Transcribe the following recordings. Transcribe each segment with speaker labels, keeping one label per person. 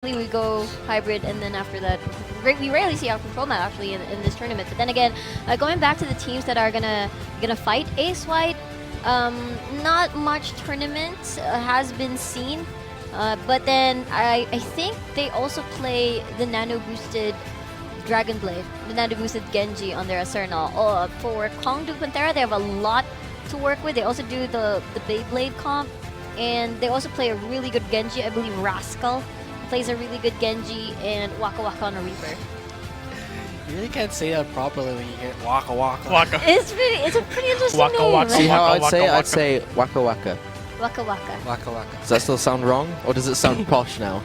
Speaker 1: We go hybrid, and then after that, we rarely see out control map actually in this tournament. But then again, going back to the teams that are gonna fight Ace White, not much tournament has been seen. But then I think they also play the nano boosted Dragon Blade, the nano boosted Genji on their arsenal. For Kongdu Pantera, they have a lot to work with. They also do the Beyblade comp, and they also play a really good Genji. I believe Rascal plays a really good Genji, and Waka Waka on a Reaper.
Speaker 2: You really can't say that properly when you hear Waka Waka.
Speaker 3: Waka.
Speaker 1: It's a pretty interesting
Speaker 3: Waka
Speaker 1: name.
Speaker 3: Waka.
Speaker 4: See how I'd
Speaker 3: Waka
Speaker 4: say?
Speaker 3: Waka.
Speaker 4: I'd say Waka Waka.
Speaker 1: Waka Waka.
Speaker 2: Waka Waka.
Speaker 4: Does that still sound wrong? Or does it sound posh now?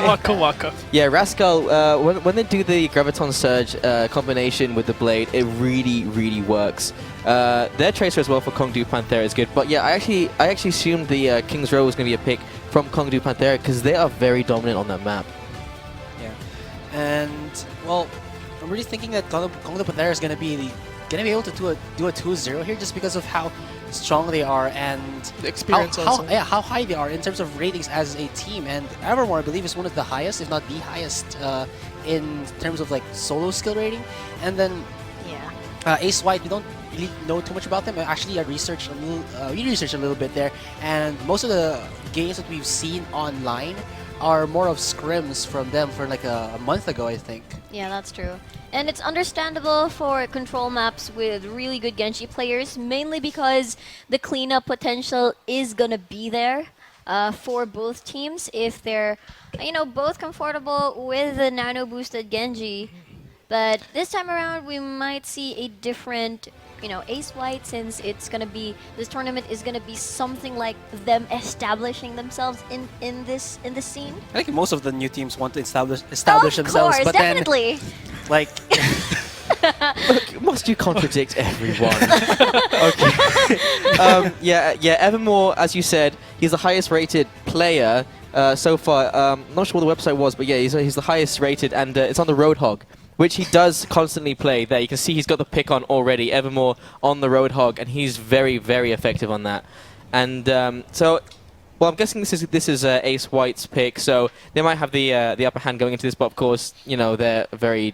Speaker 3: Waka Waka.
Speaker 4: Yeah, Rascal, when they do the Graviton Surge combination with the Blade, it really works. Their tracer as well for Kongdu Panthera is good. But yeah, I actually assumed the King's Row was going to be a pick from Kongdu Panthera because they are very dominant on that map.
Speaker 2: Yeah. And, well, I'm really thinking that Kongdu Pantera is going to be able to do a 2-0 here just because of how strong they are and
Speaker 3: The experience also.
Speaker 2: how high they are in terms of ratings as a team. And Evermore, I believe, is one of the highest, if not the highest, in terms of like solo skill rating. And then
Speaker 1: Yeah.
Speaker 2: Ace White, we don't really know too much about them. Actually, I researched we researched a little bit there, and most of the games that we've seen online are more of scrims from them for like a month ago, I think.
Speaker 1: Yeah, that's true. And it's understandable for control maps with really good Genji players, mainly because the cleanup potential is gonna be there for both teams if they're, both comfortable with the nano boosted Genji. But this time around, we might see a different, Ace White, since it's gonna be, this tournament is gonna be something like them establishing themselves in this scene.
Speaker 2: I think most of the new teams want to establish
Speaker 1: Of
Speaker 2: themselves,
Speaker 1: course,
Speaker 2: but
Speaker 1: definitely.
Speaker 2: then like
Speaker 4: Look, must you contradict everyone? Okay. Yeah, Evermore, as you said, he's the highest rated player so far. Not sure what the website was, but yeah, he's the highest rated, and it's on the Roadhog, which he does constantly play. There, you can see he's got the pick on already. Evermore on the Roadhog, and he's very effective on that. And well, I'm guessing this is Ace White's pick, so they might have the upper hand going into this. But of course, they're a very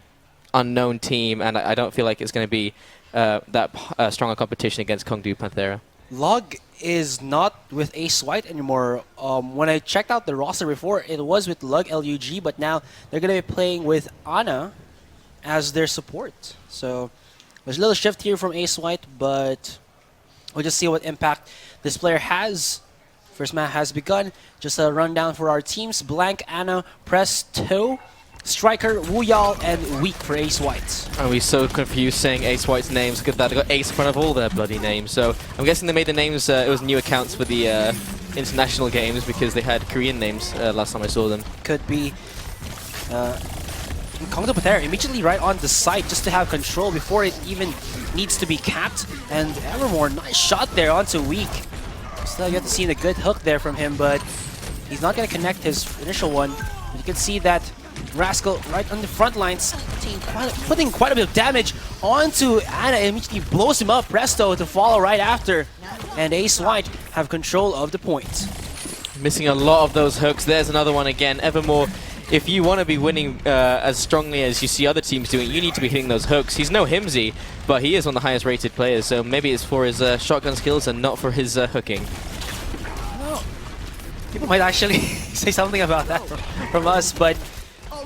Speaker 4: unknown team, and I don't feel like it's going to be that strong a competition against Kongdu Panthera.
Speaker 2: Log is not with Ace White anymore. When I checked out the roster before, it was with Lug LUG, but now they're going to be playing with Ana as their support. So there's a little shift here from Ace White, but we'll just see what impact this player has. First match has begun. Just a rundown for our teams. Blank, Ana, Presto, Striker, Wuyal, and Weak for Ace White.
Speaker 4: And we're so confused saying Ace White's names because they got Ace in front of all their bloody names. So I'm guessing they made the names, it was new accounts for the international games because they had Korean names last time I saw them.
Speaker 2: Could be Kongdu Pantera immediately right on the site just to have control before it even needs to be capped. And Evermore, nice shot there onto Weak. Still, you have to see the good hook there from him, but he's not going to connect his initial one. You can see that Rascal right on the front lines, putting quite a bit of damage onto Ana, and immediately blows him up. Presto to follow right after. And Ace White have control of the point.
Speaker 4: Missing a lot of those hooks. There's another one again. Evermore, if you want to be winning as strongly as you see other teams doing, you need to be hitting those hooks. He's no Himsy, but he is one of the highest rated players, so maybe it's for his shotgun skills and not for his hooking.
Speaker 2: Well, people might actually say something about that from us, but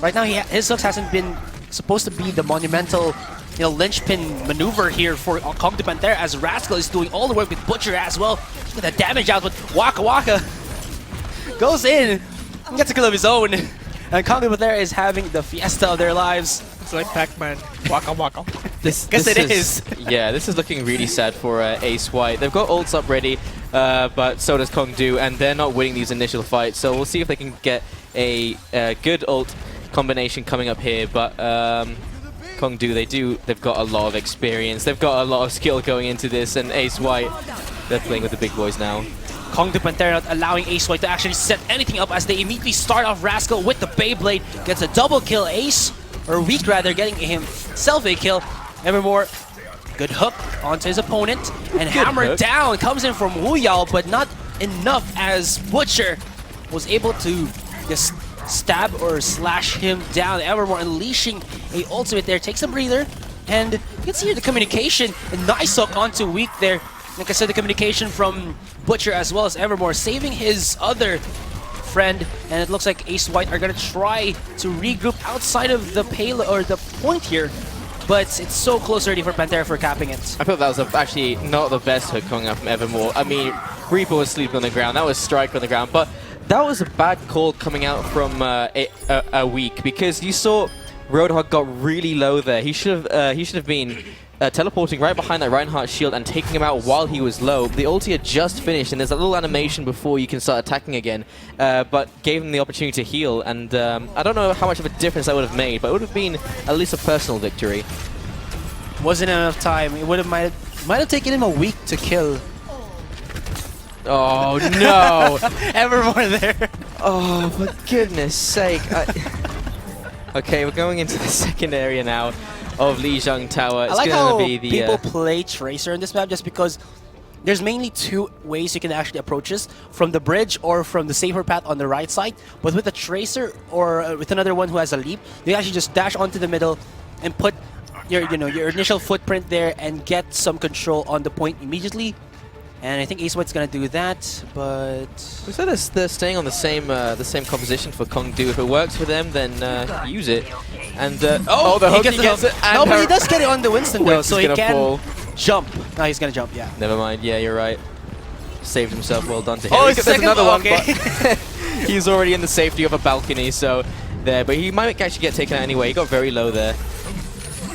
Speaker 2: right now his hooks hasn't been supposed to be the monumental linchpin maneuver here for Kongdu Pantera, as Rascal is doing all the work with Butcher as well. With the damage out, but Waka Waka goes in and gets a kill of his own. And Kongdu Pantera is having the fiesta of their lives.
Speaker 3: It's like Pac-Man. Waka Waka.
Speaker 2: Guess it is.
Speaker 4: Yeah, this is looking really sad for Ace White. They've got ults up ready, but so does Kongdu, and they're not winning these initial fights. So we'll see if they can get a good ult combination coming up here. But Kongdu, they've got a lot of experience. They've got a lot of skill going into this, and Ace White, they're playing with the big boys now.
Speaker 2: Kongdu Pantera not allowing Ace White to actually set anything up as they immediately start off Rascal with the Beyblade. Gets a double kill. Ace, or Weak rather, getting himself a kill. Evermore, good hook onto his opponent. And hammer down comes in from Wuyao, but not enough as Butcher was able to just stab or slash him down. Evermore unleashing a ultimate there, takes a breather, and you can see here the communication. A nice hook onto Weak there. Like I said, the communication from Butcher as well as Evermore, saving his other friend, and it looks like Ace White are gonna try to regroup outside of the payload or the point here, but it's so close already for Pantera for capping it.
Speaker 4: I thought that was actually not the best hook coming up from Evermore. I mean, Reaper was sleeping on the ground, that was Strike on the ground, but that was a bad call coming out from a Weak, because you saw Roadhog got really low there. He should have been teleporting right behind that Reinhardt shield and taking him out while he was low. The ulti had just finished, and there's a little animation before you can start attacking again, but gave him the opportunity to heal, and I don't know how much of a difference that would have made, but it would have been at least a personal victory.
Speaker 2: Wasn't enough time. It might have taken him a week to kill.
Speaker 4: Oh no!
Speaker 2: Evermore there.
Speaker 4: Oh, for goodness sake. Okay, we're going into the second area now of Lijiang Tower. It's
Speaker 2: I like
Speaker 4: gonna
Speaker 2: how
Speaker 4: be the,
Speaker 2: people play Tracer in this map just because there's mainly two ways you can actually approach this, from the bridge or from the safer path on the right side. But with a Tracer or with another one who has a leap, you actually just dash onto the middle and put your initial footprint there and get some control on the point immediately. And I think Ace White's gonna do that, but
Speaker 4: we said they're staying on the same composition for Kongdu. If it works for them, then use it. And the hook, he gets it.
Speaker 2: No, but he does get it on the Winston though, so he can
Speaker 4: fall.
Speaker 2: jump. No, he's gonna jump. Yeah.
Speaker 4: Never mind. Yeah, you're right. Saved himself. Well done to him.
Speaker 2: Oh,
Speaker 4: There's another one.
Speaker 2: Okay.
Speaker 4: But he's already in the safety of a balcony, so there. But he might actually get taken out anyway. He got very low there.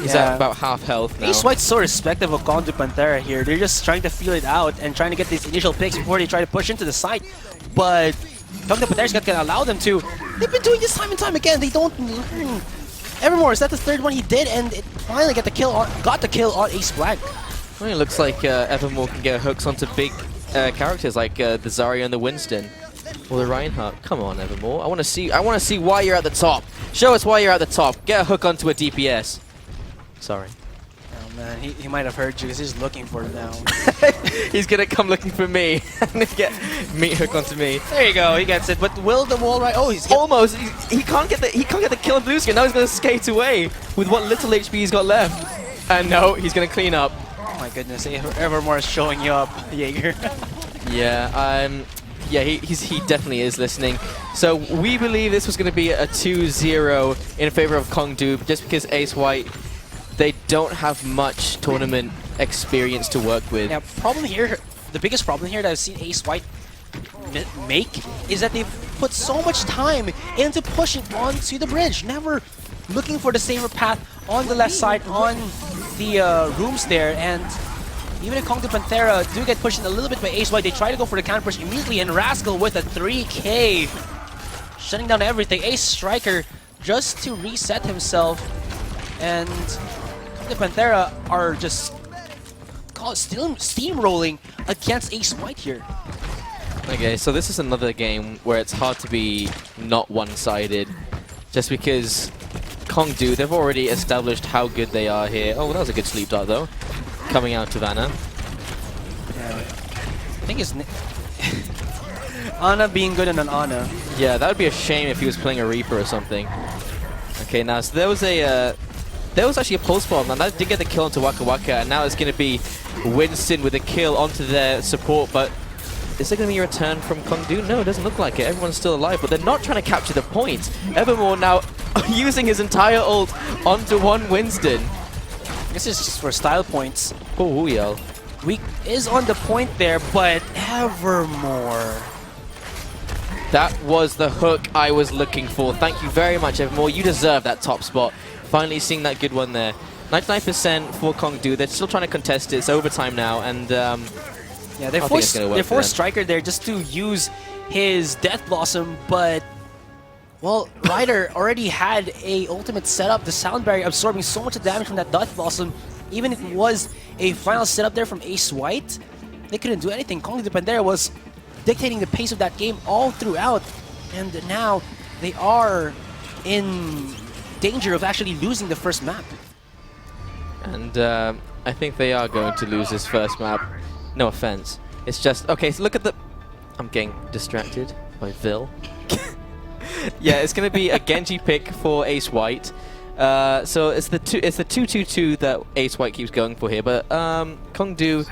Speaker 4: He's at about half health now.
Speaker 2: Ace White's so respectful of Kongdu Pantera here. They're just trying to feel it out and trying to get these initial picks before they try to push into the site. But Kongdu Pantera's not gonna allow them to. They've been doing this time and time again. They don't learn. Evermore, is that the third one he did? And it finally got the kill on Ace Black.
Speaker 4: Well, it looks like Evermore can get hooks onto big characters like the Zarya and the Winston. Or the Reinhardt. Come on, Evermore. I want to see why you're at the top. Show us why you're at the top. Get a hook onto a DPS. Sorry.
Speaker 2: Oh man, he might have heard you because he's looking for it now.
Speaker 4: He's gonna come looking for me and get meat hook onto me.
Speaker 2: There you go, he gets it. But will the wall right? Oh, he's
Speaker 4: almost. He can't get the kill on blue screen. Now he's gonna skate away with what little HP he's got left. And no, he's gonna clean up.
Speaker 2: Oh my goodness, Evermore is showing you up, Jaeger.
Speaker 4: Yeah, yeah, he definitely is listening. So we believe this was going to be a 2-0 in favor of Kongdu, just because Ace White, they don't have much tournament experience to work with.
Speaker 2: Yeah, the biggest problem here that I've seen Ace White make is that they've put so much time into pushing onto the bridge, never looking for the safer path on the left side, on the rooms there, and even if Kongdu Pantera do get pushed in a little bit by Ace White, they try to go for the counter push immediately, and Rascal with a 3K, shutting down everything. Ace Striker just to reset himself, and Kongdu Pantera are just still steamrolling against Ace White here.
Speaker 4: Okay, so this is another game where it's hard to be not one-sided, just because Kongdu, they've already established how good they are here. Oh, well, that was a good sleep dart though, coming out to Vanna.
Speaker 2: Yeah, I think it's Ana being good in an Ana.
Speaker 4: Yeah, that would be a shame if he was playing a Reaper or something. Okay, now so there was actually a pulse bomb, and that did get the kill onto Waka Waka, and now it's going to be Winston with a kill onto their support, but is there going to be a return from Kongdu? No, it doesn't look like it. Everyone's still alive, but they're not trying to capture the point. Evermore now using his entire ult onto one Winston.
Speaker 2: This is just for style points.
Speaker 4: Oh, yell.
Speaker 2: Weak is on the point there, but Evermore.
Speaker 4: That was the hook I was looking for. Thank you very much, Evermore. You deserve that top spot. Finally seeing that good one there. 99% for Kongdu. They're still trying to contest it. It's overtime now, and
Speaker 2: yeah, they forced Striker there just to use his Death Blossom, but well, Ryder already had a ultimate setup, the Sound Barrier absorbing so much damage from that Death Blossom. Even if it was a final setup there from Ace White, they couldn't do anything. Kongdu Pantera was dictating the pace of that game all throughout, and now they are in danger of actually losing the first map.
Speaker 4: And I think they are going to lose this first map. No offense. It's just, okay, so look at the... I'm getting distracted by Vil. Yeah, it's going to be a Genji pick for Ace White. So it's the 2-2-2 that Ace White keeps going for here, but Kongdu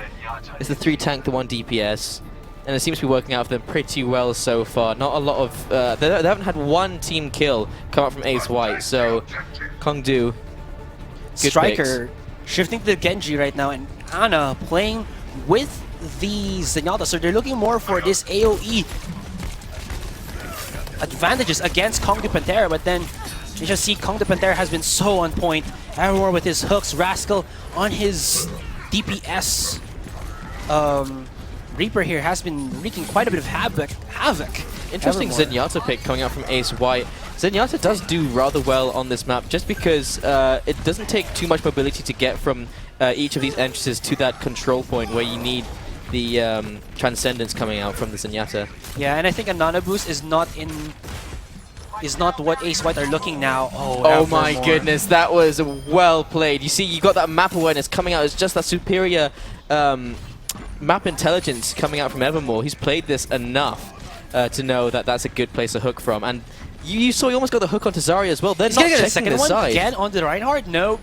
Speaker 4: is the 3 tank, the 1 DPS, and it seems to be working out for them pretty well so far. Not a lot of they haven't had one team kill come up from Ace White, so Kongdu.
Speaker 2: Striker shifting to the Genji right now, and Ana playing with the Zenyatta, so they're looking more for this AoE advantages against Kongdu Pantera, but then you just see Kongdu Pantera has been so on point. Evermore with his hooks, Rascal on his DPS. Reaper here has been wreaking quite a bit of havoc.
Speaker 4: Interesting
Speaker 2: Evermore.
Speaker 4: Zenyatta pick coming out from Ace White. Zenyatta does do rather well on this map just because it doesn't take too much mobility to get from each of these entrances to that control point where you need the Transcendence coming out from the Zenyatta.
Speaker 2: Yeah, and I think a Nana boost is not what Ace White are looking now.
Speaker 4: Oh my goodness, that was well played. You see, you got that map awareness coming out. It's just that superior map intelligence coming out from Evermore. He's played this enough to know that that's a good place to hook from. And you saw he almost got the hook onto Zarya as well. They're
Speaker 2: He's
Speaker 4: not
Speaker 2: gonna get a
Speaker 4: checking
Speaker 2: second
Speaker 4: this
Speaker 2: one
Speaker 4: side.
Speaker 2: again onto the Reinhardt. No,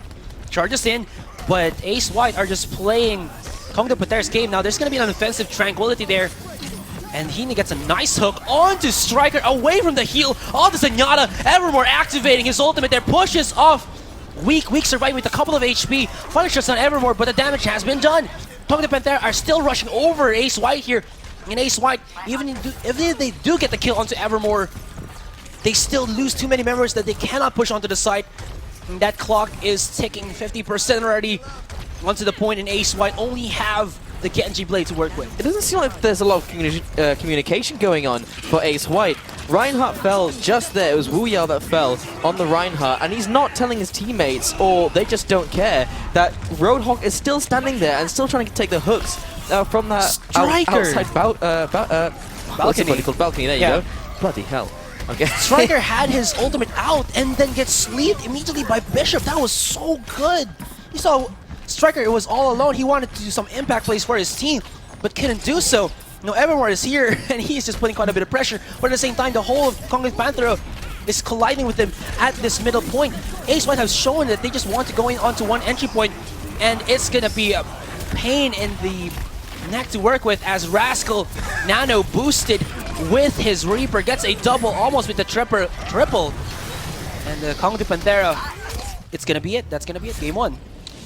Speaker 2: charges in, but Ace White are just playing Kongdu Pantera's game. Now there's gonna be an offensive tranquility there, and he gets a nice hook onto Striker away from the heal of the Zenyatta. Evermore activating his ultimate there, pushes off Weak surviving with a couple of HP. Punishes on Evermore, but the damage has been done. Kongdu Pantera are still rushing over Ace White here, and Ace White, even if they do get the kill onto Evermore, they still lose too many members that they cannot push onto the side. And that clock is ticking 50% already onto the point, and Ace White only have the Genji Blade to work with.
Speaker 4: It doesn't seem like there's a lot of communication going on for Ace White. Reinhardt fell just there. It was Wu Yao that fell on the Reinhardt, and he's not telling his teammates, or they just don't care, that Roadhog is still standing there and still trying to take the hooks from that outside balcony. Balcony, there you go. Bloody hell. Okay.
Speaker 2: Striker had his ultimate out and then gets sleeved immediately by Bishop. That was so good. You saw Striker, it was all alone. He wanted to do some impact plays for his team, but couldn't do so. You know, Evermore is here, and he's just putting quite a bit of pressure. But at the same time, the whole of Kongdu Pantera is colliding with him at this middle point. Ace White has shown that they just want to go in onto one entry point, and it's gonna be a pain in the neck to work with as Rascal Nano boosted with his Reaper gets a double, almost with the triple. And Kongdu Pantera, it's gonna be it. That's gonna be it. Game 1.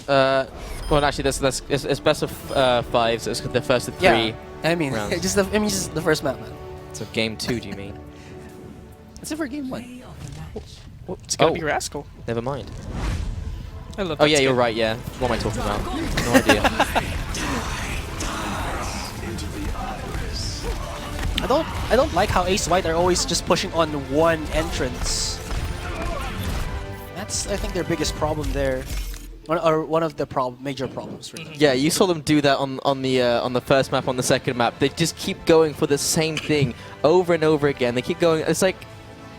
Speaker 4: Well, actually, it's best of 5, so it's the first of 3.
Speaker 2: Yeah, I mean,
Speaker 4: rounds.
Speaker 2: just the first map, man.
Speaker 4: So game 2, do you mean?
Speaker 2: It's it for game 1.
Speaker 3: It's gonna be Rascal.
Speaker 4: Never mind.
Speaker 3: I love
Speaker 4: Oh
Speaker 3: that
Speaker 4: yeah,
Speaker 3: skin.
Speaker 4: you're right. Yeah, what am I talking about? No idea.
Speaker 2: I don't like how Ace White are always just pushing on one entrance. That's, I think, their biggest problem there. One of the major problems. Really.
Speaker 4: Yeah, you saw them do that on the first map, on the second map. They just keep going for the same thing over and over again. They keep going. It's like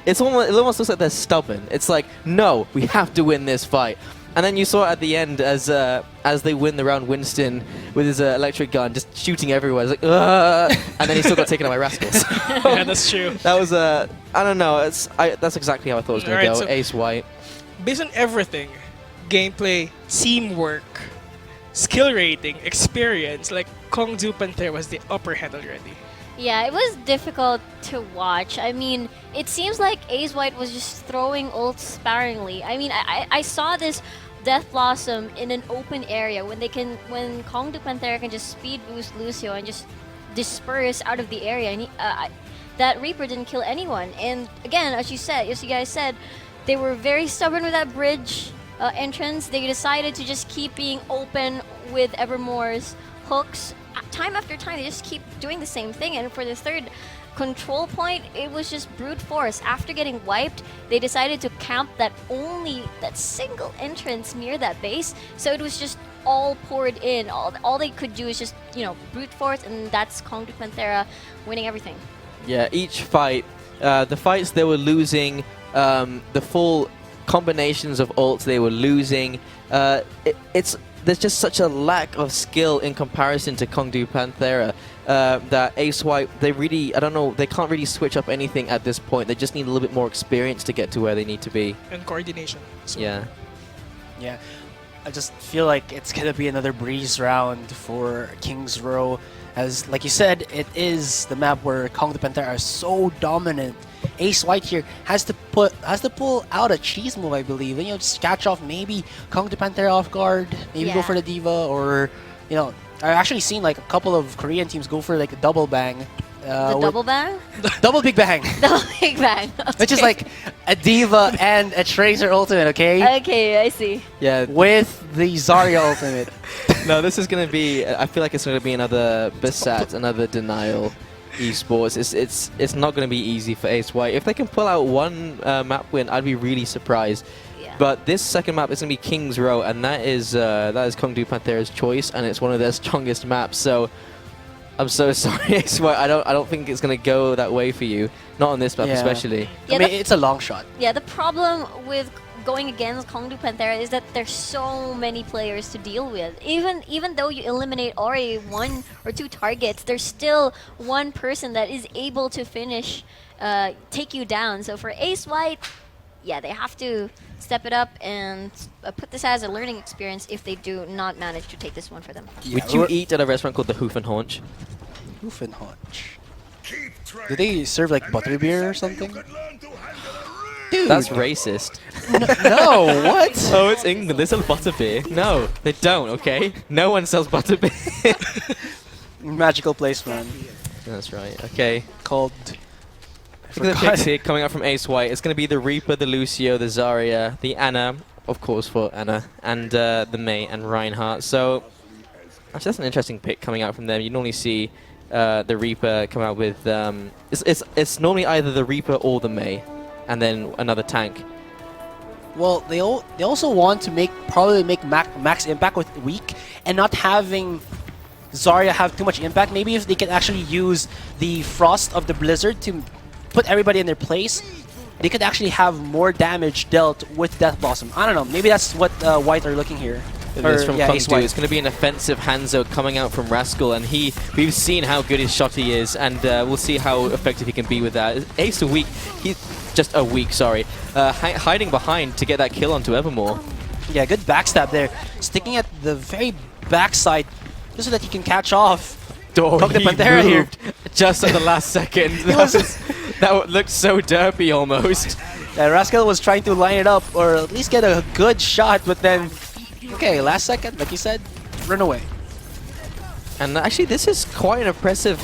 Speaker 4: it almost looks like they're stubborn. It's like, no, we have to win this fight. And then you saw at the end as they win the round, Winston with his electric gun just shooting everywhere. It's like, ugh! And then he still got taken out by Rascals.
Speaker 3: Yeah, that's true.
Speaker 4: That was I don't know. That's exactly how I thought it was going to go.
Speaker 3: Alright, so
Speaker 4: Ace White.
Speaker 3: based on everything, gameplay, teamwork, skill rating, experience, like Kongdu Pantera was the upper hand already.
Speaker 1: Yeah, it was difficult to watch. I mean, it seems like Ace White was just throwing ults sparingly. I mean, I saw this Death Blossom in an open area when Kongdu Pantera can just speed boost Lucio and just disperse out of the area. And that Reaper didn't kill anyone. And again, as you guys said, they were very stubborn with that bridge entrance. They decided to just keep being open with Evermore's hooks. Time after time, they just keep doing the same thing. And for the third control point, it was just brute force. After getting wiped, they decided to camp that single entrance near that base. So it was just all poured in. All they could do is just, brute force, and that's Kongdu Pantera winning everything.
Speaker 4: Yeah, each fight, the fights they were losing, the full combinations of ults they were losing, there's just such a lack of skill in comparison to Kongdu Pantera. that Ace White, they really, I don't know, they can't really switch up anything at this point. They just need a little bit more experience to get to where they need to be.
Speaker 3: And coordination. So
Speaker 4: Yeah.
Speaker 2: Yeah, I just feel like it's gonna be another breeze round for Kings Row, as like you said, it is the map where Kong the Panther are so dominant. Ace White here has to pull out a cheese move, I believe, and just catch off maybe Kong the Panther off guard, maybe go for the Diva, or I've actually seen like a couple of Korean teams go for like a double bang.
Speaker 1: The double bang?
Speaker 2: Double big bang.
Speaker 1: Double big bang.
Speaker 2: Which is like a Diva and a Tracer ultimate, okay?
Speaker 1: Okay, I see.
Speaker 4: Yeah.
Speaker 2: With the Zarya ultimate.
Speaker 4: No, this is going to be, I feel like it's going to be another Besat, another Denial esports. It's not going to be easy for Ace White. If they can pull out one map win, I'd be really surprised.
Speaker 1: Yeah.
Speaker 4: But this second map is going to be Kings Row, and that is Kongdu Panthera's choice, and it's one of their strongest maps. So I'm so sorry, Ace White. I don't think it's going to go that way for you. Not on this map, especially.
Speaker 1: Yeah,
Speaker 2: I mean, it's a long shot.
Speaker 1: Yeah, the problem with going against Kongdu Panthera is that there's so many players to deal with. Even though you eliminate already 1 or 2 targets, there's still one person that is able to finish, take you down. So for Ace White, yeah, they have to step it up and put this as a learning experience if they do not manage to take this one for them.
Speaker 4: Would you eat at a restaurant called the Hoof and Haunch?
Speaker 2: Hoof and Haunch. Do they serve like butterbeer or something? Dude.
Speaker 4: That's racist.
Speaker 2: No, what?
Speaker 4: Oh, it's England. They sell butterbeer. No, they don't, okay? No one sells butterbeer.
Speaker 2: Magical place, man.
Speaker 4: That's right, okay.
Speaker 2: Called...
Speaker 4: Look at the picks here coming up from Ace White. It's going to be the Reaper, the Lucio, the Zarya, the Ana, of course for Ana, and the Mei and Reinhardt. So, actually that's an interesting pick coming out from them. You normally see the Reaper come out with... it's normally either the Reaper or the Mei, and then another tank.
Speaker 2: Well, they also want to probably make max impact with weak, and not having Zarya have too much impact. Maybe if they can actually use the Frost of the Blizzard to put everybody in their place, they could actually have more damage dealt with Death Blossom. I don't know. Maybe that's what White are looking here.
Speaker 4: It's from
Speaker 2: Ace
Speaker 4: Kongdu.
Speaker 2: White.
Speaker 4: It's going to be an offensive Hanzo coming out from Rascal, and we've seen how good his shot he is, and we'll see how effective he can be with that. Ace a weak, hiding behind to get that kill onto Evermore.
Speaker 2: Yeah, good backstab there. Sticking at the very backside just so that he can catch off. Kong the Pantera here.
Speaker 4: Just at the last second. That looked so derpy almost.
Speaker 2: Yeah, Rascal was trying to line it up or at least get a good shot, but then, okay, last second, like you said, run away.
Speaker 4: And actually, this is quite an impressive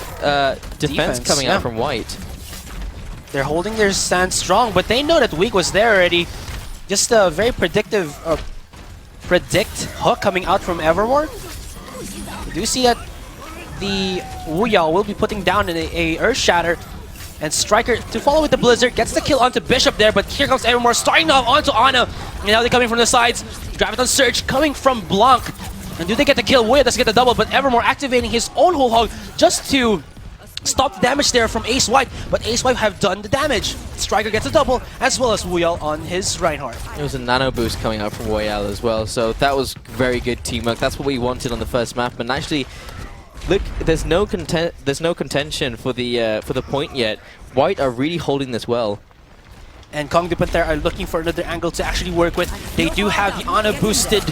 Speaker 4: defense coming out from White.
Speaker 2: They're holding their stand strong, but they know that Weak was there already. Just a very predictive predict hook coming out from Evermore. We do see that the Wu Yao will be putting down a Earth Shatter, and Striker to follow with the Blizzard gets the kill onto Bishop there, but here comes Evermore starting off onto Ana, and now they're coming from the sides. Graviton Surge coming from Blanc, and do they get the kill? Wu Yao doesn't get the double, but Evermore activating his own whole hog just to stop the damage there from Ace White, but Ace White have done the damage. Striker gets a double, as well as Wu Yao on his Reinhardt.
Speaker 4: It was a nano boost coming out from Royale as well, so that was very good teamwork. That's what we wanted on the first map, and actually, look, there's no contention for the point yet. White are really holding this well.
Speaker 2: And Kong the Panther are looking for another angle to actually work with. They do have the Ana boosted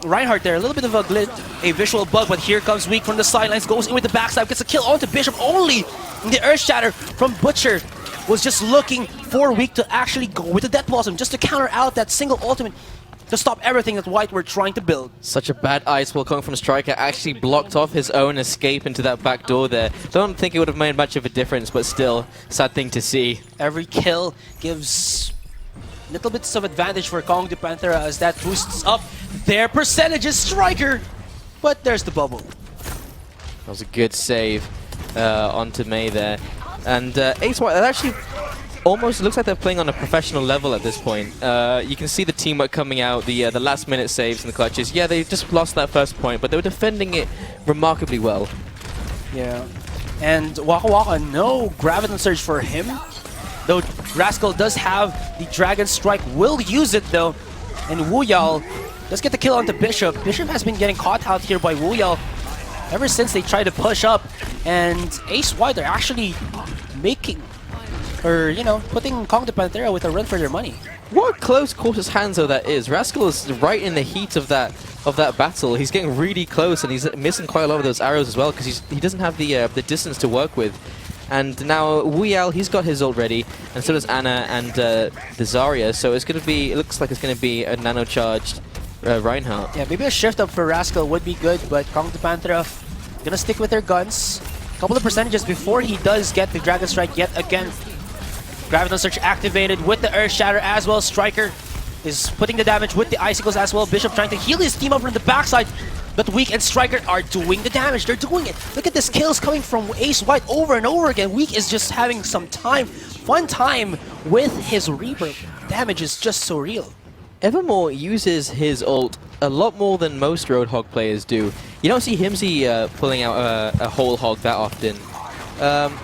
Speaker 2: Reinhardt there, a little bit of a glitch, a visual bug, but here comes Weak from the sidelines, goes in with the backside, gets a kill onto Bishop only. And the Earth Shatter from Butcher was just looking for Weak to actually go with the Death Blossom, just to counter out that single ultimate to stop everything that White were trying to build.
Speaker 4: Such a bad ice wall coming from Striker, actually blocked off his own escape into that back door there. Don't think it would have made much of a difference, but still, sad thing to see.
Speaker 2: Every kill gives little bits of advantage for Kong the Panther as that boosts up their percentages. Striker, but there's the bubble.
Speaker 4: That was a good save onto Mei there. And Ace White, that actually almost looks like they're playing on a professional level at this point. You can see the teamwork coming out, the last minute saves and the clutches. Yeah, they just lost that first point, but they were defending it remarkably well.
Speaker 2: Yeah. And Waka Waka, no Graviton Surge for him. Though Rascal does have the Dragon Strike, will use it though. And Wu Yao does get the kill onto Bishop. Bishop has been getting caught out here by Wu Yao. ever since they tried to push up, and Ace White are actually making, or you know, putting Kong the Panthera with a run for their money.
Speaker 4: What close quarters hands though that is. Rascal is right in the heat of that battle. He's getting really close, and he's missing quite a lot of those arrows as well because he doesn't have the distance to work with. And now Wuyao, he's got his ult ready, and so does Anna and the Zarya. So it's gonna be. It looks like it's gonna be a nano charged Reinhardt.
Speaker 2: Yeah, maybe a shift up for Rascal would be good, but Kong the Panthera gonna stick with their guns. Couple of percentages before he does get the Dragon Strike yet again. Graviton Surge activated with the Earth Shatter as well. Striker is putting the damage with the Icicles as well. Bishop trying to heal his team up from the backside. But Weak and Striker are doing the damage. They're doing it. Look at this kills coming from Ace White over and over again. Weak is just having some time, fun time with his Reaper. Damage is just so real.
Speaker 4: Evermore uses his ult a lot more than most Roadhog players do. You don't see Himsy pulling out a whole hog that often.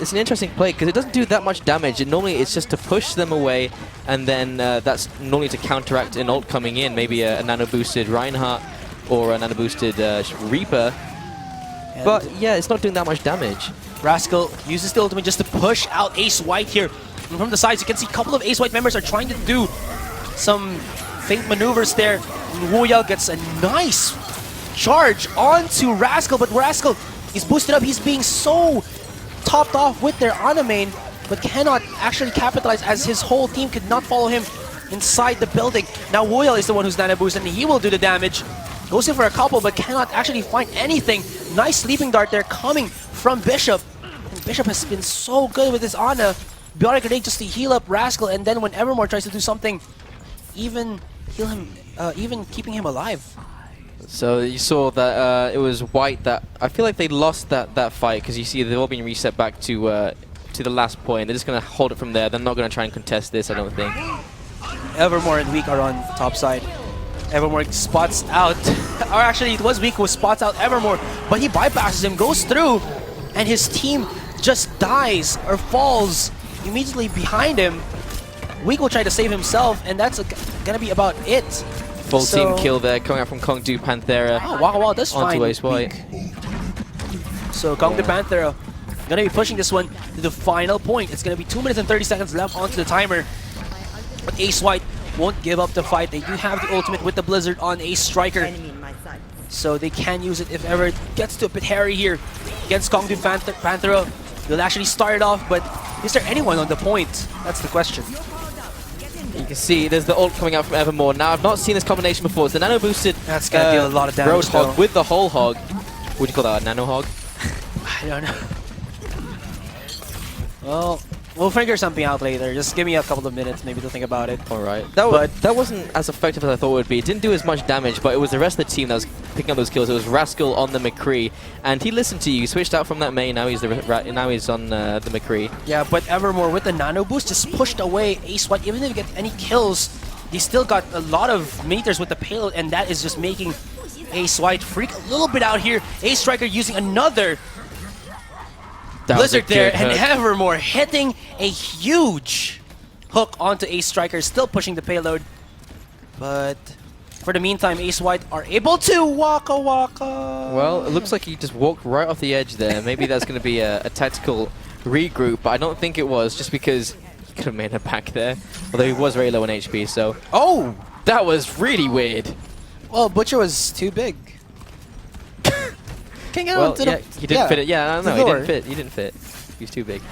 Speaker 4: It's an interesting play because it doesn't do that much damage. Normally it's just to push them away, and then that's normally to counteract an ult coming in, maybe a nano-boosted Reinhardt or a nano-boosted Reaper.
Speaker 2: And
Speaker 4: but yeah, it's not doing that much damage.
Speaker 2: Rascal uses the ultimate just to push out Ace White here. And from the sides, you can see a couple of Ace White members are trying to do some feint maneuvers there. And Wuyao gets a nice charge onto Rascal, but Rascal is boosted up. He's being so topped off with their Ana main, but cannot actually capitalize as his whole team could not follow him inside the building. Now Wuyao is the one who's nano boosted, and he will do the damage. Goes in for a couple, but cannot actually find anything. Nice sleeping dart there coming from Bishop. And Bishop has been so good with his Ana. Biotic Grenade just to heal up Rascal, and then when Evermore tries to do something, even heal him, even keeping him alive.
Speaker 4: So you saw that it was White that I feel like they lost that fight because you see they've all been reset back to the last point. They're just gonna hold it from there. They're not gonna try and contest this, I don't think.
Speaker 2: Evermore and Weak are on top side. Evermore spots out, or actually it was Weak who spots out Evermore, but he bypasses him, goes through, and his team just dies or falls immediately behind him. Weak will try to save himself, and that's gonna be about it.
Speaker 4: Full team kill there, coming out from Kong Du Panthera.
Speaker 2: Oh, wow, that's
Speaker 4: onto
Speaker 2: fine.
Speaker 4: Ace White.
Speaker 2: So Kong Du Panthera gonna be pushing this one to the final point. It's gonna be 2 minutes and 30 seconds left onto the timer. But Ace White won't give up the fight. They do have the ultimate with the Blizzard on Ace Striker. So they can use it if ever it gets to a bit hairy here against Kong Du Panthera. They'll actually start it off, but is there anyone on the point? That's the question.
Speaker 4: You can see there's the ult coming out from Evermore. Now, I've not seen this combination before. It's the nano boosted
Speaker 2: That's gonna deal a lot of damage,
Speaker 4: Roadhog
Speaker 2: though.
Speaker 4: with the whole hog. What do you call that, a nano hog?
Speaker 2: I don't know. Well, we'll figure something out later. Just give me a couple of minutes maybe to think about it.
Speaker 4: Alright. That wasn't as effective as I thought it would be. It didn't do as much damage, but it was the rest of the team that was picking up those kills. It was Rascal on the McCree, and he listened to you. He switched out from that main. Now he's on the McCree.
Speaker 2: Yeah, but Evermore with the nano boost just pushed away Ace White. Even if he get any kills, he still got a lot of meters with the payload, and that is just making Ace White freak a little bit out here. Ace Striker using another Blizzard there, and Evermore hitting a huge hook onto Ace Striker, still pushing the payload. But for the meantime, Ace White are able to waka waka.
Speaker 4: Well, it looks like he just walked right off the edge there. Maybe that's going to be a tactical regroup, but I don't think it was, just because he could have made it back there. Although he was very low in HP, so...
Speaker 2: Oh!
Speaker 4: That was really weird.
Speaker 2: Well, Butcher was too big.
Speaker 4: Well, yeah, he didn't fit it. Yeah, no, he didn't fit. He didn't fit. He was too big.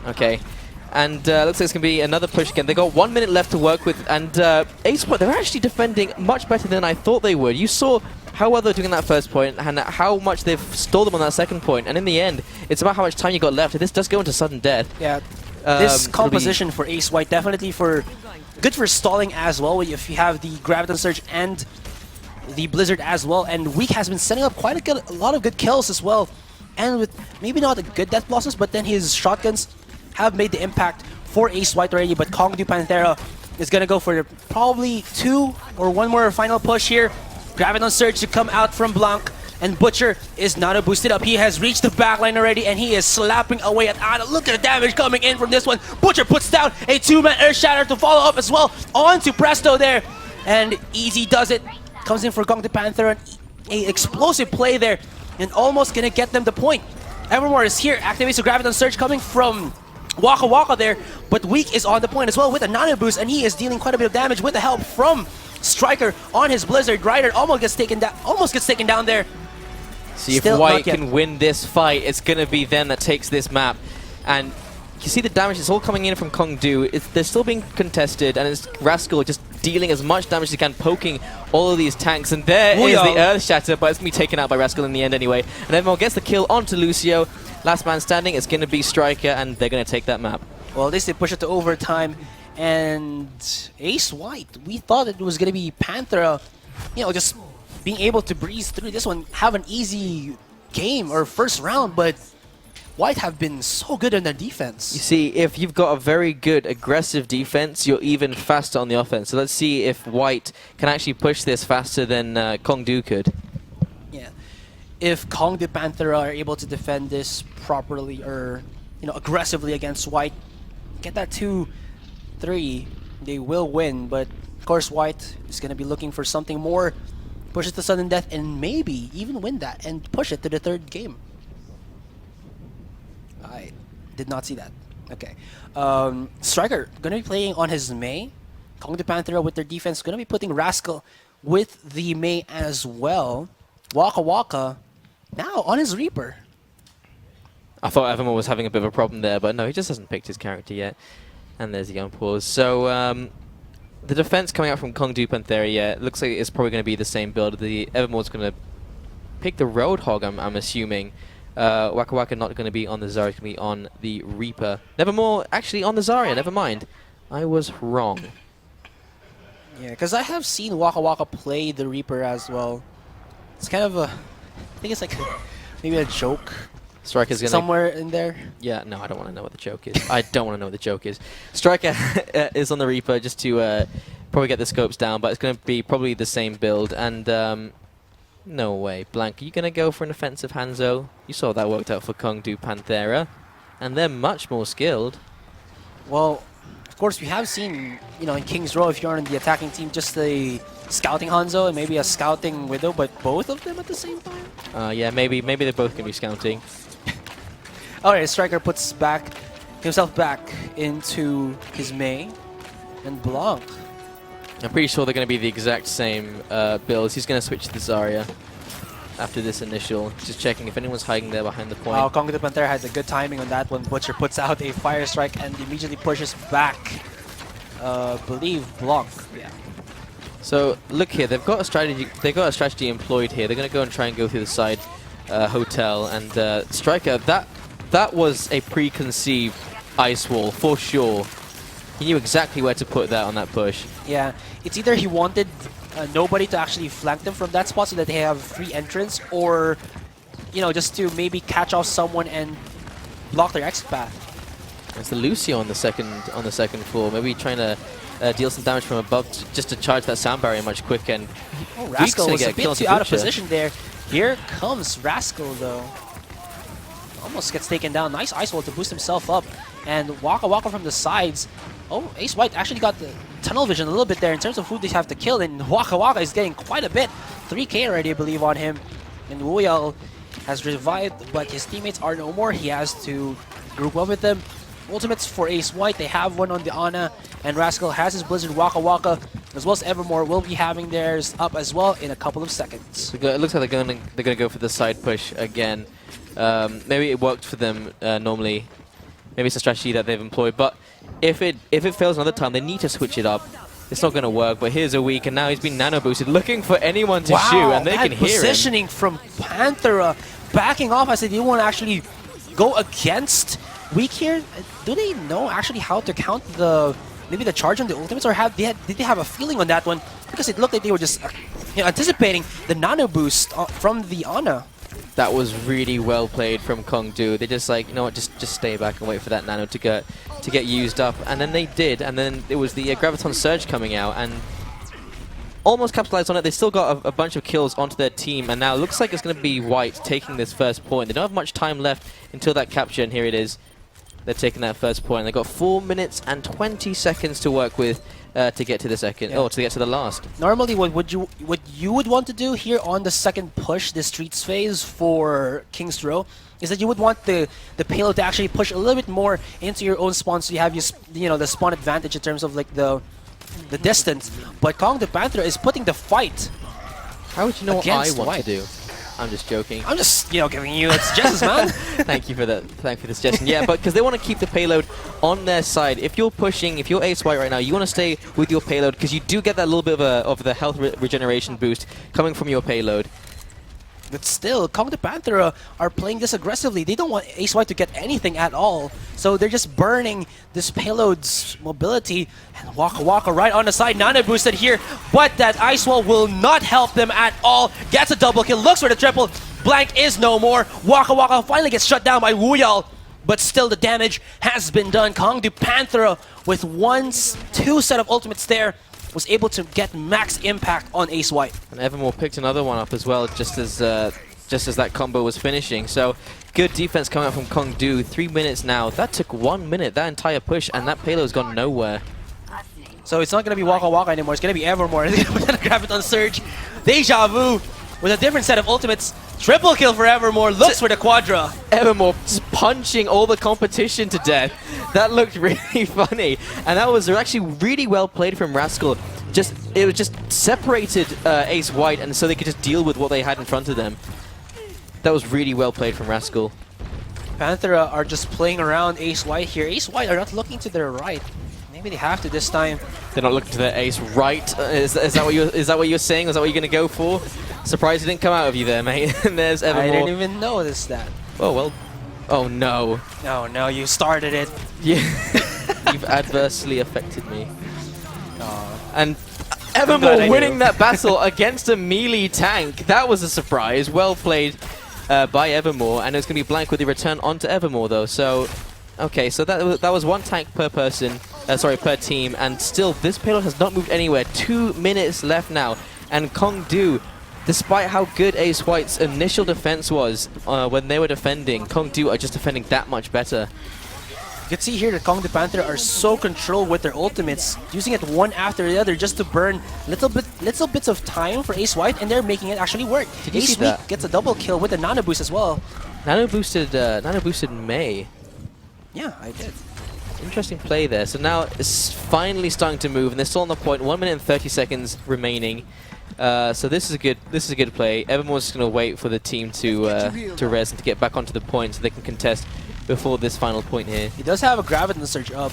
Speaker 4: Okay. And looks like it's going to be another push again. They got 1 minute left to work with, and Ace White, they're actually defending much better than I thought they would. You saw how well they're doing that first point, and how much they've stalled them on that second point. And in the end, it's about how much time you got left. This does go into sudden death.
Speaker 2: Yeah. This composition for Ace White definitely good for stalling as well. If you have the Graviton Surge and the Blizzard as well, and Weak has been setting up quite a lot of good kills as well, and with maybe not a good death losses, but then his shotguns have made the impact for Ace White already. But Kong Du Panthera is gonna go for probably 2 or 1 more final push here. Graviton Surge to come out from Blanc, and Butcher is not boosted up. He has reached the backline already, and he is slapping away at Ana. Look at the damage coming in from this one. Butcher puts down a 2-man Earth Shatter to follow up as well onto Presto there, and Easy does it. Comes in for Kong Du Panthera, an explosive play there and almost gonna get them the point. Evermore is here, activates the Graviton Surge coming from Waka Waka there, but Weak is on the point as well with a Nano Boost, and he is dealing quite a bit of damage with the help from Striker on his Blizzard. Rider almost gets taken down there.
Speaker 4: See if
Speaker 2: Still
Speaker 4: White
Speaker 2: not yet.
Speaker 4: can win this fight. It's going to be them that takes this map. And you see the damage is all coming in from Kongdu. They're still being contested, and it's Rascal just dealing as much damage as he can, poking all of these tanks. And there is the Earth Shatter, but it's going to be taken out by Rascal in the end anyway. And everyone gets the kill onto Lucio. Last man standing, it's going to be Striker, and they're going to take that map.
Speaker 2: Well, at least they push it to overtime. And Ace White, we thought it was going to be Panthera, just being able to breeze through this one, have an easy game or first round, but White have been so good in their defense.
Speaker 4: You see, if you've got a very good aggressive defense, you're even faster on the offense. So let's see if White can actually push this faster than Kongdu could.
Speaker 2: Yeah. If Kongdu Panthera are able to defend this properly or aggressively against White, get that 2-3, they will win. But of course, White is going to be looking for something more. Push it to sudden death and maybe even win that and push it to the third game. I did not see that. Okay. Striker going to be playing on his Mei. Kongdu Panthera with their defense going to be putting Rascal with the Mei as well. Waka Waka now on his Reaper.
Speaker 4: I thought Evermore was having a bit of a problem there, but no, he just hasn't picked his character yet. And there's the unpause. So the defense coming out from Kongdu Panthera, yeah, it looks like it's probably going to be the same build. The Evermore's going to pick the Roadhog, I'm assuming. Waka Waka not going to be on the Zarya, it's going to be on the Reaper. Nevermore actually on the Zarya, never mind. I was wrong.
Speaker 2: Yeah, because I have seen Waka Waka play the Reaper as well. It's kind of a, I think it's like maybe a joke.
Speaker 4: Striker's going to...
Speaker 2: somewhere in there.
Speaker 4: Yeah, no, I don't want to know what the joke is. I don't want to know what the joke is. Striker is on the Reaper just to probably get the scopes down, but it's going to be probably the same build. And no way. Blank, are you going to go for an offensive Hanzo? You saw that worked out for Kongdu Panthera. And they're much more skilled.
Speaker 2: Well, of course, we have seen, in King's Row, if you're on the attacking team, just a scouting Hanzo and maybe a scouting Widow, but both of them at the same time?
Speaker 4: Yeah, maybe they're both going to be scouting.
Speaker 2: Alright, Striker puts himself back into his Mei and Blanc.
Speaker 4: I'm pretty sure they're going to be the exact same builds. He's going to switch to the Zarya after this initial. Just checking if anyone's hiding there behind the point.
Speaker 2: Wow, Kongdu Panthera had the good timing on that one. Butcher puts out a Fire Strike and immediately pushes back, believe, Blanc. Yeah.
Speaker 4: So look here, they've got a strategy. They've got a strategy employed here. They're going to go and try and go through the side hotel. And Striker, that was a preconceived ice wall for sure. He knew exactly where to put that on that push.
Speaker 2: Yeah, it's either he wanted nobody to actually flank them from that spot so that they have free entrance, or just to maybe catch off someone and block their exit path.
Speaker 4: It's the Lucio on the second floor, maybe trying to deal some damage from above just to charge that sound barrier much quicker. And
Speaker 2: Rascal was a bit too out of
Speaker 4: Butcher.
Speaker 2: position there. Here comes Rascal though. Almost gets taken down. Nice ice wall to boost himself up. And Waka Waka from the sides. Oh, Ace White actually got the tunnel vision a little bit there in terms of who they have to kill. And Waka Waka is getting quite a bit. 3k already, I believe, on him. And Wuyal has revived, but his teammates are no more. He has to group up with them. Ultimates for Ace White. They have one on the Ana. And Rascal has his Blizzard. Waka Waka, as well as Evermore, will be having theirs up as well in a couple of seconds.
Speaker 4: It looks like they're going to go for the side push again. Maybe it worked for them normally. Maybe it's a strategy that they've employed, but if it fails another time, they need to switch it up. It's not going to work, but here's a weak, and now he's been nano boosted, looking for anyone to shoot, and they can hear him.
Speaker 2: Positioning from Panthera, backing off as they didn't want to actually go against Weak here. Do they know actually how to count maybe the charge on the ultimates, or did they have a feeling on that one? Because it looked like they were just anticipating the nano boost from the Ana.
Speaker 4: That was really well played from Kongdu. They just like, you know what, just stay back and wait for that nano to get used up. And then they did, and then it was the Graviton Surge coming out and almost capitalized on it. They still got a bunch of kills onto their team, and now it looks like it's going to be White taking this first point. They don't have much time left until that capture, and here it is. They're taking that first point. They've got 4 minutes and 20 seconds to work with. to get to the second,
Speaker 2: Yeah.
Speaker 4: or to get to the last.
Speaker 2: Normally, what you would want to do here on the second push, the streets phase for King's Row, is that you would want the payload to actually push a little bit more into your own spawn, so you have the spawn advantage in terms of like the distance. But Kong the Panther is putting the fight.
Speaker 4: How would you know what I
Speaker 2: Against
Speaker 4: want
Speaker 2: White.
Speaker 4: to do? I'm just joking.
Speaker 2: I'm just giving you suggestions, man.
Speaker 4: Thank you for that. Thank you for the suggestion. Yeah, but because they want to keep the payload on their side. If you're Ace White right now, you want to stay with your payload because you do get that little bit of the health regeneration boost coming from your payload.
Speaker 2: But still, Kong the Panther are playing this aggressively. They don't want Ace White to get anything at all. So they're just burning this payload's mobility. And Waka Waka right on the side. Nana boosted here, but that Ice Wall will not help them at all. Gets a double kill, looks for the triple. Blank is no more. Waka Waka finally gets shut down by Wuyal. But still the damage has been done. Kong the Panther with two set of ultimates there was able to get max impact on Ace White.
Speaker 4: And Evermore picked another one up as well, just as that combo was finishing. So good defense coming out from Kong Du. 3 minutes now. That took 1 minute, that entire push, and that payload's gone nowhere.
Speaker 2: So it's not going to be Waka Waka anymore. It's going to be Evermore. It's going to grab it on Surge. Deja Vu with a different set of ultimates. Triple kill for Evermore. Looks for the Quadra.
Speaker 4: Evermore just punching all the competition to death. That looked really funny. And that was actually really well played from Rascal. It was just separated Ace White, and so they could just deal with what they had in front of them. That was really well played from Rascal.
Speaker 2: Panther are just playing around Ace White here. Ace White are not looking to their right. Maybe they have to this time.
Speaker 4: They're not looking to their ace right. Is that what you're saying? Is that what you're going to go for? Surprised it didn't come out of you there, mate. And there's Evermore.
Speaker 2: I didn't even notice that.
Speaker 4: Oh, well. Oh, no.
Speaker 2: Oh, no, you started it.
Speaker 4: Yeah. You've adversely affected me. And Evermore winning that battle against a melee tank. That was a surprise. Well played by Evermore. And it's going to be Blank with the return onto Evermore, though. So, okay, so that was one tank per person. Per team. And still, this payload has not moved anywhere. 2 minutes left now. And Kong Du, despite how good Ace White's initial defense was when they were defending, Kong Du are just defending that much better.
Speaker 2: You can see here that Kong the Panther are so controlled with their ultimates, using it one after the other just to burn little bits of time for Ace White, and they're making it actually work.
Speaker 4: Did you see
Speaker 2: Ace
Speaker 4: that?
Speaker 2: White gets a double kill with the Nano Boost as well.
Speaker 4: Nano boosted May.
Speaker 2: Yeah, I did.
Speaker 4: Interesting play there. So now it's finally starting to move, and they're still on the point. 1 minute and 30 seconds remaining. So this is a good play. Evermore's just going to wait for the team to res and to get back onto the point so they can contest before this final point here.
Speaker 2: He does have a Graviton Surge up.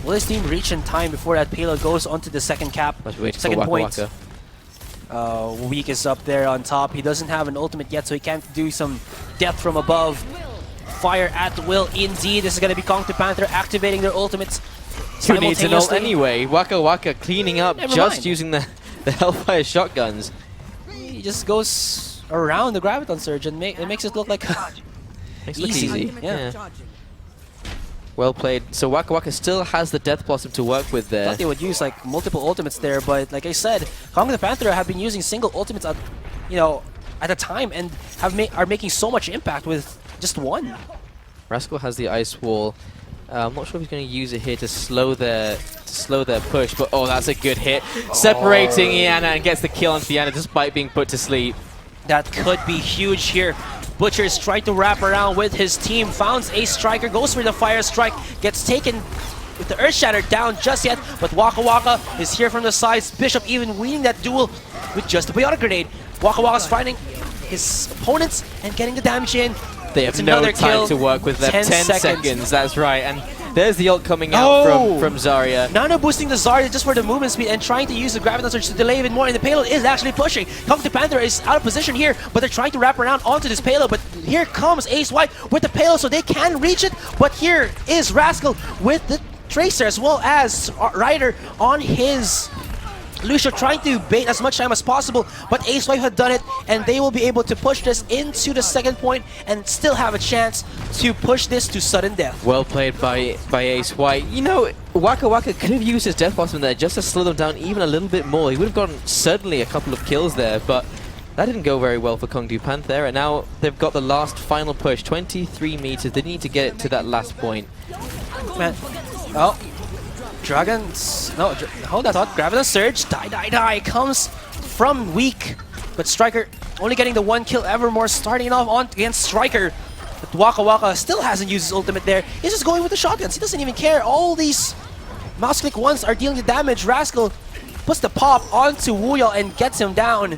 Speaker 2: Will his team reach in time before that payload goes onto the second cap? Second point. Weak is up there on top. He doesn't have an ultimate yet, so he can't do some death from above. Fire at will indeed. This is going to be Kong the Panther activating their ultimates
Speaker 4: Who needs an ult
Speaker 2: simultaneously.
Speaker 4: anyway? Waka Waka cleaning up
Speaker 2: Never
Speaker 4: just
Speaker 2: mind.
Speaker 4: using the Hellfire shotguns.
Speaker 2: He just goes around the Graviton Surge and it makes it look like
Speaker 4: Makes it look
Speaker 2: easy.
Speaker 4: easy.
Speaker 2: Yeah.
Speaker 4: Well played. So Waka Waka still has the Death Blossom to work with there.
Speaker 2: Thought they would use like multiple ultimates there, but like I said, Kong the Panther have been using single ultimates at, at a time and are making so much impact with just one.
Speaker 4: Rascal has the Ice Wall. I'm not sure if he's going to use it here to slow their push, but oh, that's a good hit. Separating Iana and gets the kill on Iana despite being put to sleep.
Speaker 2: That could be huge here. Butcher's trying to wrap around with his team, founds a striker, goes for the fire strike, gets taken with the Earth Shatter down just yet, but Waka Waka is here from the sides. Bishop even winning that duel with just a Biotic Grenade. Waka Waka's finding his opponents and getting the damage in.
Speaker 4: They have no time to work with them. 10 seconds, that's right. And there's the ult coming out from Zarya.
Speaker 2: Nano boosting the Zarya just for the movement speed and trying to use the Graviton Surge to delay even more, and the payload is actually pushing. Kong the Panther is out of position here, but they're trying to wrap around onto this payload, but here comes Ace White with the payload so they can reach it, but here is Rascal with the Tracer as well as Ryder on his Lucio trying to bait as much time as possible, but Ace White had done it, and they will be able to push this into the second point and still have a chance to push this to sudden death.
Speaker 4: Well played by Ace White. You know, Waka Waka could have used his Death Blossom there just to slow them down even a little bit more. He would have gotten certainly a couple of kills there, but that didn't go very well for Kong Du Panther, and now they've got the last final push, 23 meters. They need to get it to that last point.
Speaker 2: Man. Oh. Dragons, no, hold that thought. Graviton Surge, die comes from Weak, but Striker only getting the 1 kill. Evermore starting it off on against Striker. But Waka Waka still hasn't used his ultimate there. He's just going with the shotguns. He doesn't even care. All these mouse click ones are dealing the damage. Rascal puts the pop onto Wuyao and gets him down.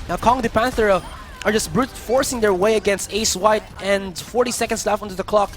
Speaker 2: Now Kong the Panthera are just brute forcing their way against Ace White, and 40 seconds left onto the clock.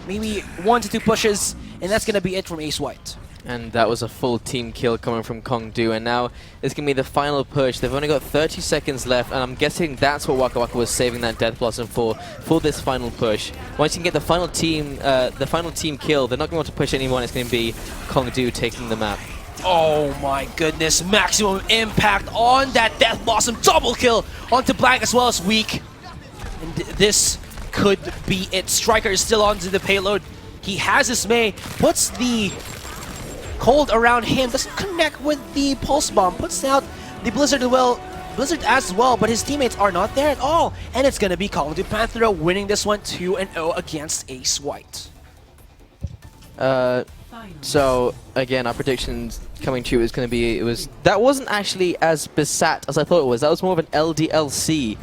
Speaker 2: Maybe 1 to 2 pushes, and that's gonna be it from Ace White.
Speaker 4: And that was a full team kill coming from Kongdu, and now it's going to be the final push. They've only got 30 seconds left, and I'm guessing that's what Waka Waka was saving that Death Blossom for this final push. Once you can get the final team kill, they're not going to want to push anymore, and it's going to be Kongdu taking the map.
Speaker 2: Oh my goodness, maximum impact on that Death Blossom, double kill onto Blank as well as Weak. And this could be it. Striker is still onto the payload. He has his Mei, puts the cold around him, doesn't connect with the pulse bomb, puts out the Blizzard as well, but his teammates are not there at all. And it's gonna be Kongdu Panthera winning this one 2-0 against Ace White.
Speaker 4: So again, our predictions coming true is going to be that wasn't actually as Besat as I thought it was. That was more of an LDLC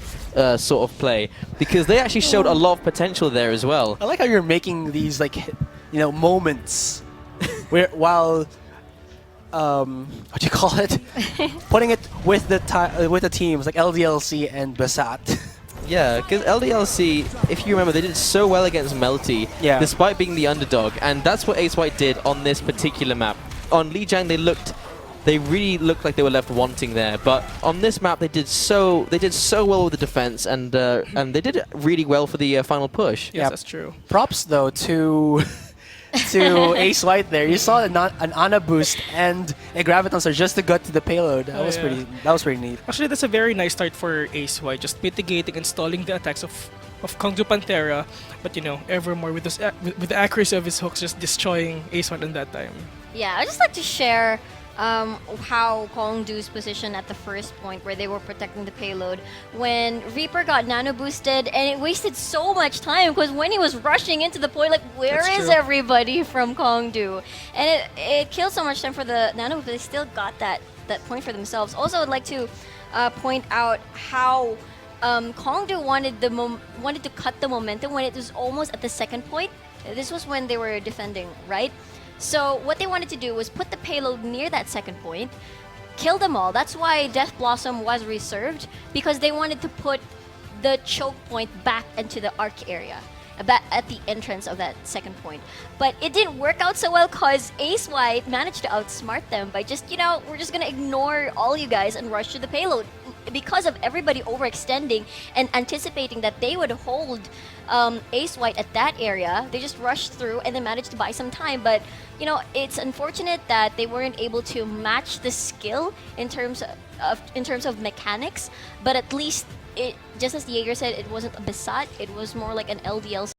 Speaker 4: sort of play, because they actually showed a lot of potential there as well.
Speaker 2: I like how you're making these, like, moments where while what do you call it? Putting it with the teams like LDLC and Besat.
Speaker 4: Yeah, because LDLC, if you remember, they did so well against Melty, despite being the underdog, and that's what Ace White did on this particular map. On Lijiang, they really looked like they were left wanting there, but on this map they did so well with the defense, and they did it really well for the final push.
Speaker 3: Yes, that's true.
Speaker 2: Props though to Ace White there. You saw an Ana boost and a Graviton Surge just to gut to the payload. That was pretty neat.
Speaker 3: Actually, that's a very nice start for Ace White, just mitigating and stalling the attacks of Kongdu Panthera, but Evermore with the accuracy of his hooks just destroying Ace White in that time.
Speaker 1: Yeah, I'd just like to share how Kongdu's position at the first point where they were protecting the payload when Reaper got nano boosted, and it wasted so much time because when he was rushing into the point, like, where is everybody from Kongdu? And it killed so much time for the nano, but they still got that point for themselves. Also, I'd like to point out how Kongdu wanted to cut the momentum when it was almost at the second point. This was when they were defending, right? So what they wanted to do was put the payload near that second point, kill them all. That's why Death Blossom was reserved, because they wanted to put the choke point back into the arc area, at the entrance of that second point. But it didn't work out so well because Ace White managed to outsmart them by just, we're just gonna ignore all you guys and rush to the payload. Because of everybody overextending and anticipating that they would hold Ace White at that area, they just rushed through and they managed to buy some time. But it's unfortunate that they weren't able to match the skill in terms of mechanics. But at least just as Jaeger said, it wasn't a Besat, it was more like an LDL